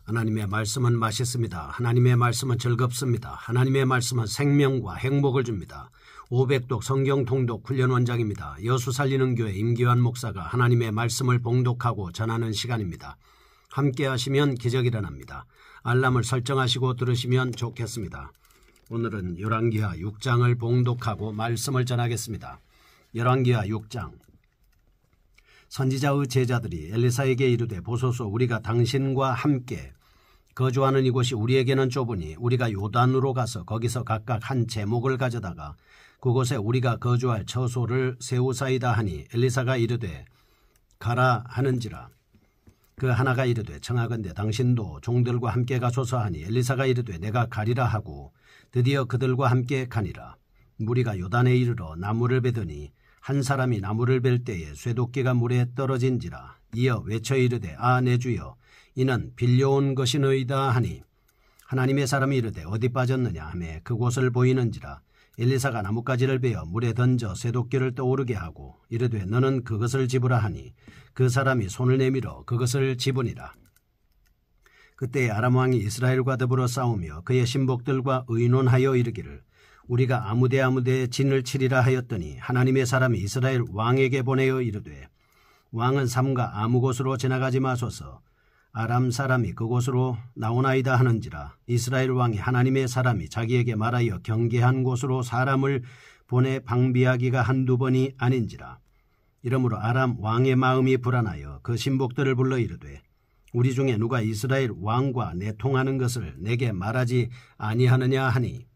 하나님의 말씀은 맛있습니다. 하나님의 말씀은 즐겁습니다. 하나님의 말씀은 생명과 행복을 줍니다. 500독 성경 통독 훈련 원장입니다. 여수 살리는 교회 임기환 목사가 하나님의 말씀을 봉독하고 전하는 시간입니다. 함께 하시면 기적이 일어납니다. 알람을 설정하시고 들으시면 좋겠습니다. 오늘은 열왕기하 6장을 봉독하고 말씀을 전하겠습니다. 열왕기하 6장. 선지자의 제자들이 엘리사에게 이르되 보소서 우리가 당신과 함께 거주하는 이곳이 우리에게는 좁으니 우리가 요단으로 가서 거기서 각각 한 제목을 가져다가 그곳에 우리가 거주할 처소를 세우사이다 하니 엘리사가 이르되 가라 하는지라. 그 하나가 이르되 청하건대 당신도 종들과 함께 가소서 하니 엘리사가 이르되 내가 가리라 하고 드디어 그들과 함께 가니라. 무리가 요단에 이르러 나무를 베더니 한 사람이 나무를 벨 때에 쇠도끼가 물에 떨어진지라. 이어 외쳐 이르되 아 내 주여 이는 빌려온 것이너이다 하니 하나님의 사람이 이르되 어디 빠졌느냐 하매 그곳을 보이는지라. 엘리사가 나뭇가지를 베어 물에 던져 쇠도끼를 떠오르게 하고 이르되 너는 그것을 집으라 하니 그 사람이 손을 내밀어 그것을 집으니라. 그때 아람 왕이 이스라엘과 더불어 싸우며 그의 신복들과 의논하여 이르기를 우리가 아무데에 진을 치리라 하였더니 하나님의 사람이 이스라엘 왕에게 보내어 이르되 왕은 삼가 아무 곳으로 지나가지 마소서 아람 사람이 그곳으로 나오나이다 하는지라. 이스라엘 왕이 하나님의 사람이 자기에게 말하여 경계한 곳으로 사람을 보내 방비하기가 한두 번이 아닌지라. 이러므로 아람 왕의 마음이 불안하여 그 신복들을 불러 이르되 우리 중에 누가 이스라엘 왕과 내통하는 것을 내게 말하지 아니하느냐 하니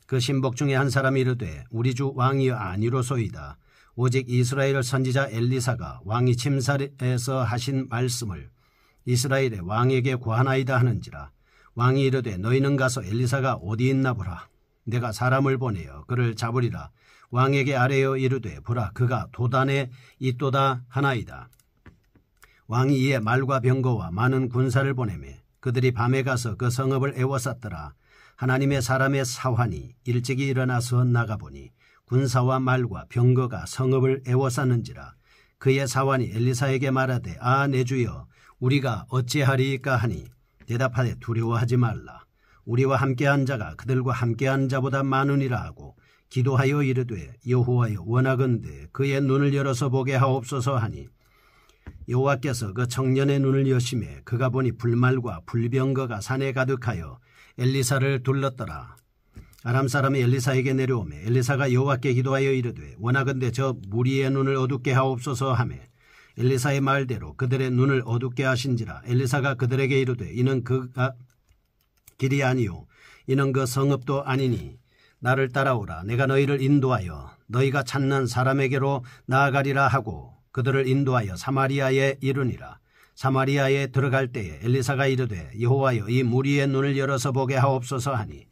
그 신복 중에 한 사람이 이르되 우리 주 왕이여 아니로소이다. 오직 이스라엘 선지자 엘리사가 왕이 침살에서 하신 말씀을 이스라엘의 왕에게 고하나이다 하는지라. 왕이 이르되 너희는 가서 엘리사가 어디 있나 보라. 내가 사람을 보내어 그를 잡으리라. 왕에게 아뢰어 이르되 보라 그가 도단에 있도다 하나이다. 왕이 이에 말과 병거와 많은 군사를 보내매 그들이 밤에 가서 그 성읍을 에워쌌더라. 하나님의 사람의 사환이 일찍이 일어나서 나가보니 군사와 말과 병거가 성읍을 에워쌌는지라. 그의 사환이 엘리사에게 말하되 아 내 주여 우리가 어찌하리이까 하니 대답하되 두려워하지 말라. 우리와 함께한 자가 그들과 함께한 자보다 많으니라 하고 기도하여 이르되 여호와여 원하건대 그의 눈을 열어서 보게 하옵소서 하니 여호와께서 그 청년의 눈을 여심해 그가 보니 불말과 불병거가 산에 가득하여 엘리사를 둘렀더라. 아람 사람이 엘리사에게 내려오매 엘리사가 여호와께 기도하여 이르되 원하건대 저 무리의 눈을 어둡게 하옵소서 하매 엘리사의 말대로 그들의 눈을 어둡게 하신지라. 엘리사가 그들에게 이르되 이는 그가 길이 아니요 이는 그 성읍도 아니니 나를 따라오라. 내가 너희를 인도하여 너희가 찾는 사람에게로 나아가리라 하고 그들을 인도하여 사마리아에 이르니라. 사마리아에 들어갈 때에 엘리사가 이르되 여호와여 이 무리의 눈을 열어서 보게 하옵소서 하니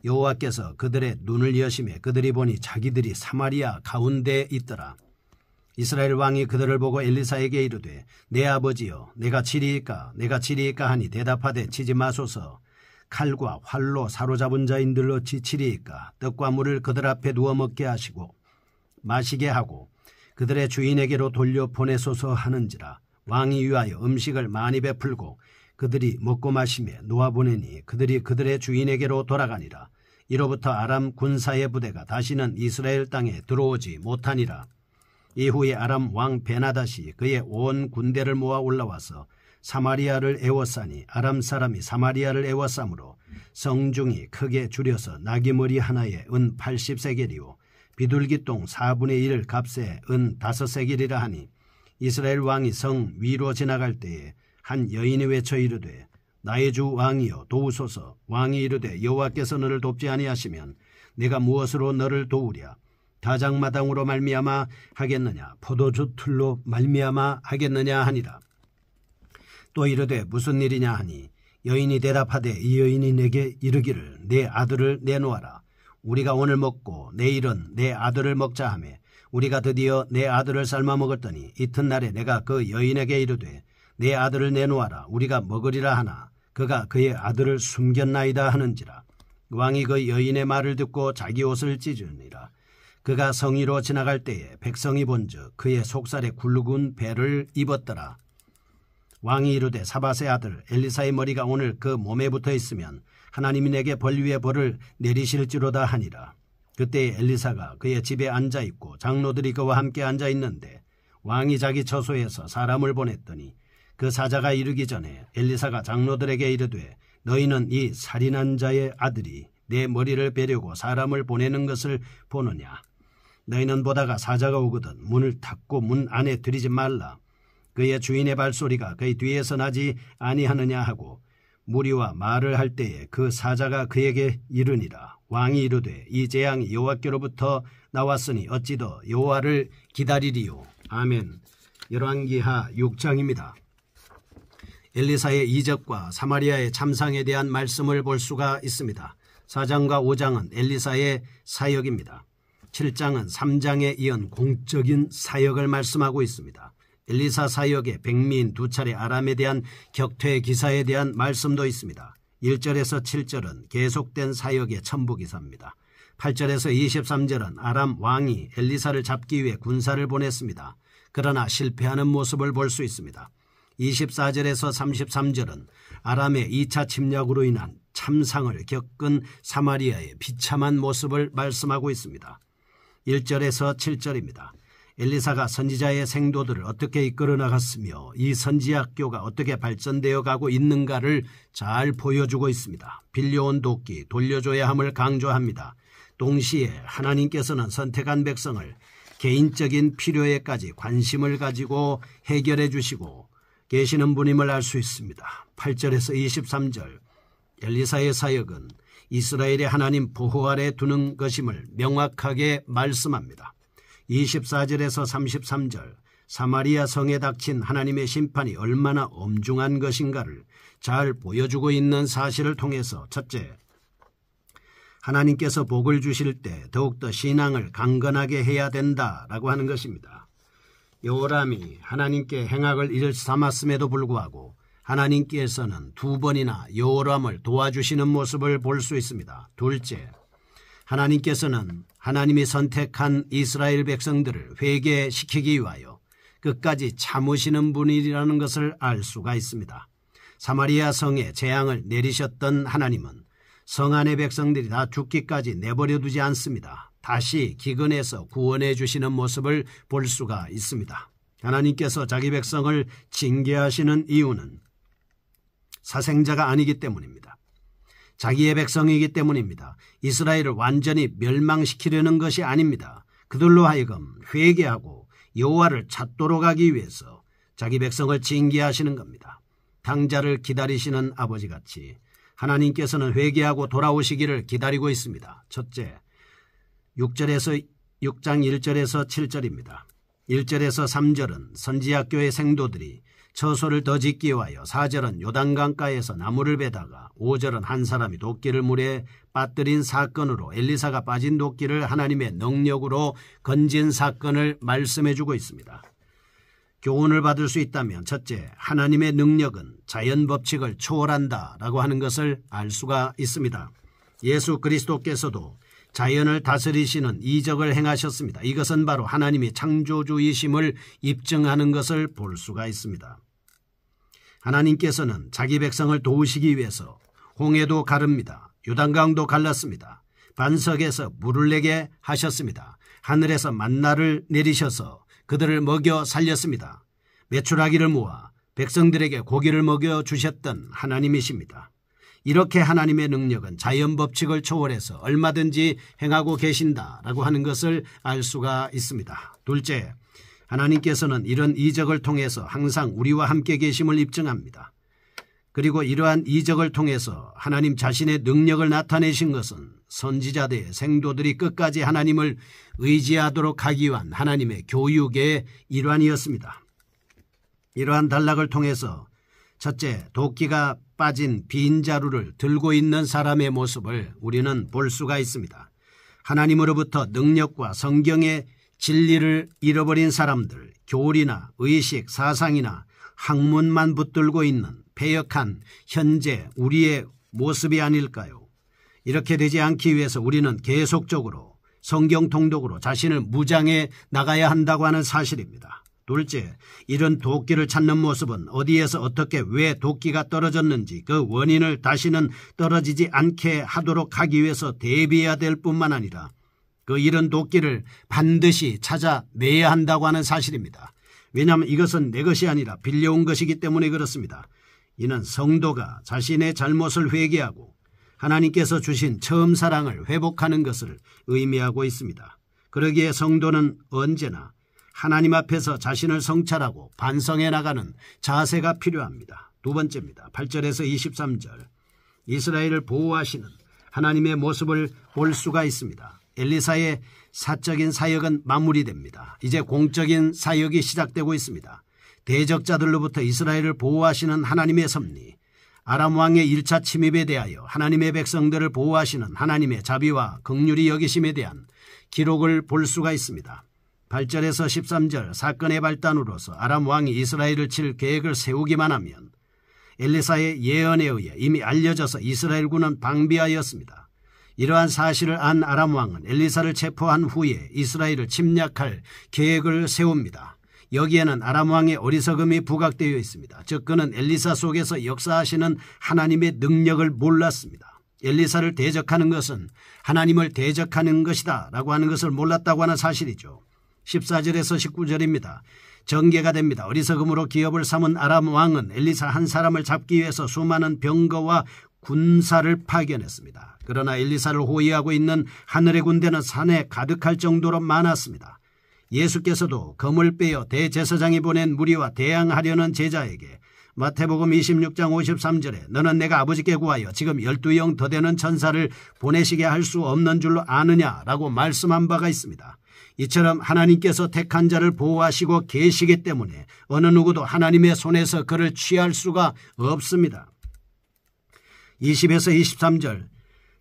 여호와께서 그들의 눈을 여심해 그들이 보니 자기들이 사마리아 가운데에 있더라. 이스라엘 왕이 그들을 보고 엘리사에게 이르되 내 아버지여 내가 치리이까 하니 대답하되 치지 마소서. 칼과 활로 사로잡은 자인들 어찌 치리이까. 떡과 물을 그들 앞에 두어 먹게 하시고 마시게 하고 그들의 주인에게로 돌려 보내소서 하는지라. 왕이 위하여 음식을 많이 베풀고 그들이 먹고 마시며 놓아보내니 그들이 그들의 주인에게로 돌아가니라. 이로부터 아람 군사의 부대가 다시는 이스라엘 땅에 들어오지 못하니라. 이후에 아람 왕 베나닷이 그의 온 군대를 모아 올라와서 사마리아를 에워싸니 아람 사람이 사마리아를 에워싸므로 성중이 크게 줄여서 나귀머리 하나에 은 80세겔이요 비둘기똥 4분의 1 값에 은 5세겔이라 하니 이스라엘 왕이 성 위로 지나갈 때에 한 여인이 외쳐 이르되 나의 주 왕이여 도우소서. 왕이 이르되 여호와께서 너를 돕지 아니하시면 내가 무엇으로 너를 도우랴. 다장마당으로 말미암아 하겠느냐 포도주 틀로 말미암아 하겠느냐 하니라. 또 이르되 무슨 일이냐 하니 여인이 대답하되 이 여인이 내게 이르기를 내 아들을 내놓아라. 우리가 오늘 먹고 내일은 내 아들을 먹자 하며 우리가 드디어 내 아들을 삶아 먹었더니 이튿날에 내가 그 여인에게 이르되 내 아들을 내놓아라. 우리가 먹으리라 하나 그가 그의 아들을 숨겼나이다 하는지라. 왕이 그 여인의 말을 듣고 자기 옷을 찢으니라. 그가 성위로 지나갈 때에 백성이 본즉 그의 속살에 굵은 배를 입었더라. 왕이 이르되 사밧의 아들 엘리사의 머리가 오늘 그 몸에 붙어 있으면 하나님이 내게 벌 위에 벌을 내리실지로다 하니라. 그때 엘리사가 그의 집에 앉아 있고 장로들이 그와 함께 앉아 있는데 왕이 자기 처소에서 사람을 보냈더니 그 사자가 이르기 전에 엘리사가 장로들에게 이르되 너희는 이 살인한 자의 아들이 내 머리를 베려고 사람을 보내는 것을 보느냐. 너희는 보다가 사자가 오거든 문을 닫고 문 안에 들이지 말라. 그의 주인의 발소리가 그의 뒤에서 나지 아니하느냐 하고 무리와 말을 할 때에 그 사자가 그에게 이르니라. 왕이 이르되 이 재앙이 여호와께로부터 나왔으니 어찌 더 여호와를 기다리리요. 아멘. 열왕기하 6장입니다. 엘리사의 이적과 사마리아의 참상에 대한 말씀을 볼 수가 있습니다. 4장과 5장은 엘리사의 사역입니다. 7장은 3장에 이은 공적인 사역을 말씀하고 있습니다. 엘리사 사역의 백미인 2차례 아람에 대한 격퇴 기사에 대한 말씀도 있습니다. 1절에서 7절은 계속된 사역의 첨부 기사입니다. 8절에서 23절은 아람 왕이 엘리사를 잡기 위해 군사를 보냈습니다. 그러나 실패하는 모습을 볼 수 있습니다. 24절에서 33절은 아람의 2차 침략으로 인한 참상을 겪은 사마리아의 비참한 모습을 말씀하고 있습니다. 1절에서 7절입니다. 엘리사가 선지자의 생도들을 어떻게 이끌어 나갔으며 이 선지학교가 어떻게 발전되어 가고 있는가를 잘 보여주고 있습니다. 빌려온 도끼, 돌려줘야 함을 강조합니다. 동시에 하나님께서는 선택한 백성을 개인적인 필요에까지 관심을 가지고 해결해 주시고 계시는 분임을 알 수 있습니다. 8절에서 23절 엘리사의 사역은 이스라엘의 하나님 보호 아래 두는 것임을 명확하게 말씀합니다. 24절에서 33절 사마리아 성에 닥친 하나님의 심판이 얼마나 엄중한 것인가를 잘 보여주고 있는 사실을 통해서 첫째, 하나님께서 복을 주실 때 더욱더 신앙을 강건하게 해야 된다라고 하는 것입니다. 여호람이 하나님께 행악을 일삼았음에도 불구하고 하나님께서는 2번이나 여호람을 도와주시는 모습을 볼 수 있습니다. 둘째, 하나님께서는 하나님이 선택한 이스라엘 백성들을 회개시키기 위하여 끝까지 참으시는 분이라는 것을 알 수가 있습니다. 사마리아 성에 재앙을 내리셨던 하나님은 성 안의 백성들이 다 죽기까지 내버려 두지 않습니다. 다시 기근해서 구원해 주시는 모습을 볼 수가 있습니다. 하나님께서 자기 백성을 징계하시는 이유는 사생자가 아니기 때문입니다. 자기의 백성이기 때문입니다. 이스라엘을 완전히 멸망시키려는 것이 아닙니다. 그들로 하여금 회개하고 여호와를 찾도록 하기 위해서 자기 백성을 징계하시는 겁니다. 당자를 기다리시는 아버지같이 하나님께서는 회개하고 돌아오시기를 기다리고 있습니다. 첫째, 6장 1절에서 7절입니다. 1절에서 3절은 선지학교의 생도들이 처소를 더 짓기 위하여, 4절은 요단강가에서 나무를 베다가 5절은 한 사람이 도끼를 물에 빠뜨린 사건으로 엘리사가 빠진 도끼를 하나님의 능력으로 건진 사건을 말씀해 주고 있습니다. 교훈을 받을 수 있다면 첫째, 하나님의 능력은 자연 법칙을 초월한다라고 하는 것을 알 수가 있습니다. 예수 그리스도께서도 자연을 다스리시는 이적을 행하셨습니다. 이것은 바로 하나님이 창조주이심을 입증하는 것을 볼 수가 있습니다. 하나님께서는 자기 백성을 도우시기 위해서 홍해도 가릅니다. 요단강도 갈랐습니다. 반석에서 물을 내게 하셨습니다. 하늘에서 만나를 내리셔서 그들을 먹여 살렸습니다. 메추라기를 모아 백성들에게 고기를 먹여 주셨던 하나님이십니다. 이렇게 하나님의 능력은 자연 법칙을 초월해서 얼마든지 행하고 계신다라고 하는 것을 알 수가 있습니다. 둘째, 하나님께서는 이런 이적을 통해서 항상 우리와 함께 계심을 입증합니다. 그리고 이러한 이적을 통해서 하나님 자신의 능력을 나타내신 것은 선지자들의 생도들이 끝까지 하나님을 의지하도록 하기 위한 하나님의 교육의 일환이었습니다. 이러한 단락을 통해서 첫째, 도끼가 빠진 빈 자루를 들고 있는 사람의 모습을 우리는 볼 수가 있습니다. 하나님으로부터 능력과 성경의 진리를 잃어버린 사람들, 교리나 의식, 사상이나 학문만 붙들고 있는 패역한 현재 우리의 모습이 아닐까요? 이렇게 되지 않기 위해서 우리는 계속적으로 성경 통독으로 자신을 무장해 나가야 한다고 하는 사실입니다. 둘째, 이런 도끼를 찾는 모습은 어디에서 어떻게 왜 도끼가 떨어졌는지 그 원인을 다시는 떨어지지 않게 하도록 하기 위해서 대비해야 될 뿐만 아니라 그 이런 도끼를 반드시 찾아내야 한다고 하는 사실입니다. 왜냐하면 이것은 내 것이 아니라 빌려온 것이기 때문에 그렇습니다. 이는 성도가 자신의 잘못을 회개하고 하나님께서 주신 처음 사랑을 회복하는 것을 의미하고 있습니다. 그러기에 성도는 언제나 하나님 앞에서 자신을 성찰하고 반성해 나가는 자세가 필요합니다. 두 번째입니다. 8절에서 23절 이스라엘을 보호하시는 하나님의 모습을 볼 수가 있습니다. 엘리사의 사적인 사역은 마무리됩니다. 이제 공적인 사역이 시작되고 있습니다. 대적자들로부터 이스라엘을 보호하시는 하나님의 섭리, 아람 왕의 1차 침입에 대하여 하나님의 백성들을 보호하시는 하나님의 자비와 긍휼히 여기심에 대한 기록을 볼 수가 있습니다. 8절에서 13절 사건의 발단으로서 아람 왕이 이스라엘을 칠 계획을 세우기만 하면 엘리사의 예언에 의해 이미 알려져서 이스라엘군은 방비하였습니다. 이러한 사실을 안 아람 왕은 엘리사를 체포한 후에 이스라엘을 침략할 계획을 세웁니다. 여기에는 아람 왕의 어리석음이 부각되어 있습니다. 즉 그는 엘리사 속에서 역사하시는 하나님의 능력을 몰랐습니다. 엘리사를 대적하는 것은 하나님을 대적하는 것이다 라고 하는 것을 몰랐다고 하는 사실이죠. 14절에서 19절입니다. 전개가 됩니다. 어리석음으로 기업을 삼은 아람 왕은 엘리사 한 사람을 잡기 위해서 수많은 병거와 군사를 파견했습니다. 그러나 엘리사를 호위하고 있는 하늘의 군대는 산에 가득할 정도로 많았습니다. 예수께서도 검을 빼어 대제사장이 보낸 무리와 대항하려는 제자에게 마태복음 26장 53절에 너는 내가 아버지께 구하여 지금 12영 더 되는 천사를 보내시게 할 수 없는 줄로 아느냐라고 말씀한 바가 있습니다. 이처럼 하나님께서 택한 자를 보호하시고 계시기 때문에 어느 누구도 하나님의 손에서 그를 취할 수가 없습니다. 20에서 23절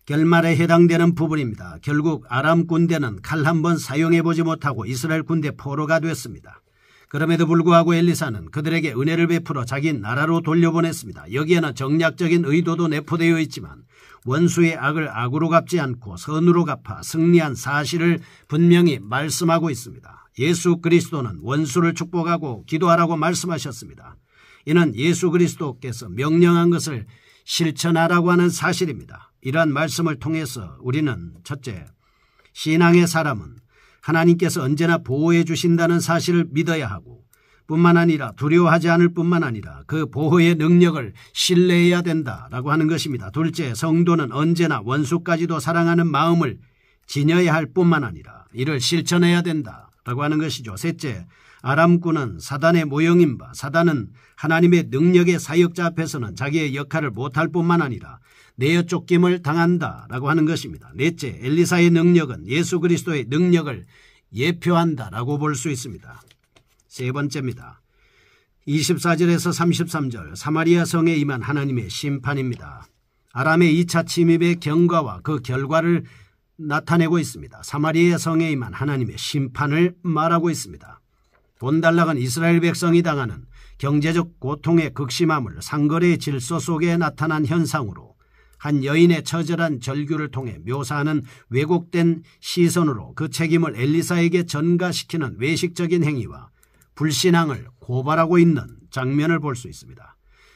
결말에 해당되는 부분입니다. 결국 아람 군대는 칼 한 번 사용해보지 못하고 이스라엘 군대 포로가 됐습니다. 그럼에도 불구하고 엘리사는 그들에게 은혜를 베풀어 자기 나라로 돌려보냈습니다. 여기에는 정략적인 의도도 내포되어 있지만 원수의 악을 악으로 갚지 않고 선으로 갚아 승리한 사실을 분명히 말씀하고 있습니다. 예수 그리스도는 원수를 축복하고 기도하라고 말씀하셨습니다. 이는 예수 그리스도께서 명령한 것을 실천하라고 하는 사실입니다. 이러한 말씀을 통해서 우리는 첫째, 신앙의 사람은 하나님께서 언제나 보호해 주신다는 사실을 믿어야 하고 뿐만 아니라 두려워하지 않을 뿐만 아니라 그 보호의 능력을 신뢰해야 된다라고 하는 것입니다. 둘째, 성도는 언제나 원수까지도 사랑하는 마음을 지녀야 할 뿐만 아니라 이를 실천해야 된다라고 하는 것이죠. 셋째, 아람군은 사단의 모형인 바 사단은 하나님의 능력의 사역자 앞에서는 자기의 역할을 못할 뿐만 아니라 내어 쫓김을 당한다라고 하는 것입니다. 넷째, 엘리사의 능력은 예수 그리스도의 능력을 예표한다라고 볼 수 있습니다. 세 번째입니다. 24절에서 33절 사마리아 성에 임한 하나님의 심판입니다. 아람의 2차 침입의 경과와 그 결과를 나타내고 있습니다. 사마리아 성에 임한 하나님의 심판을 말하고 있습니다. 본달락은 이스라엘 백성이 당하는 경제적 고통의 극심함을 상거래의 질서 속에 나타난 현상으로 한 여인의 처절한 절규를 통해 묘사하는 왜곡된 시선으로 그 책임을 엘리사에게 전가시키는 외식적인 행위와 불신앙을 고발하고 있는 장면을 볼 수 있습니다.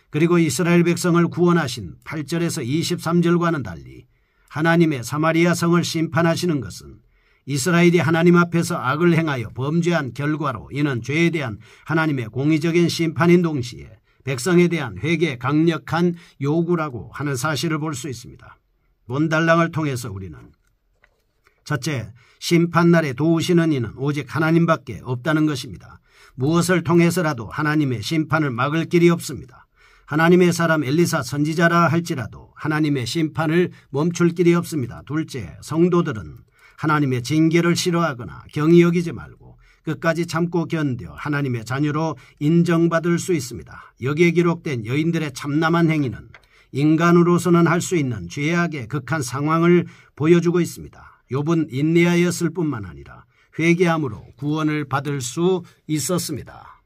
그리고 이스라엘 백성을 구원하신 8절에서 23절과는 달리 하나님의 사마리아 성을 심판하시는 것은 이스라엘이 하나님 앞에서 악을 행하여 범죄한 결과로 이는 죄에 대한 하나님의 공의적인 심판인 동시에 백성에 대한 회개의 강력한 요구라고 하는 사실을 볼 수 있습니다. 본달랑을 통해서 우리는 첫째, 심판날에 도우시는 이는 오직 하나님밖에 없다는 것입니다. 무엇을 통해서라도 하나님의 심판을 막을 길이 없습니다. 하나님의 사람 엘리사 선지자라 할지라도 하나님의 심판을 멈출 길이 없습니다. 둘째, 성도들은 하나님의 징계를 싫어하거나 경히 여기지 말고 끝까지 참고 견뎌 하나님의 자녀로 인정받을 수 있습니다. 여기에 기록된 여인들의 참남한 행위는 인간으로서는 할 수 있는 죄악의 극한 상황을 보여주고 있습니다. 욥은 인내하였을 뿐만 아니라 회개함으로 구원을 받을 수 있었습니다.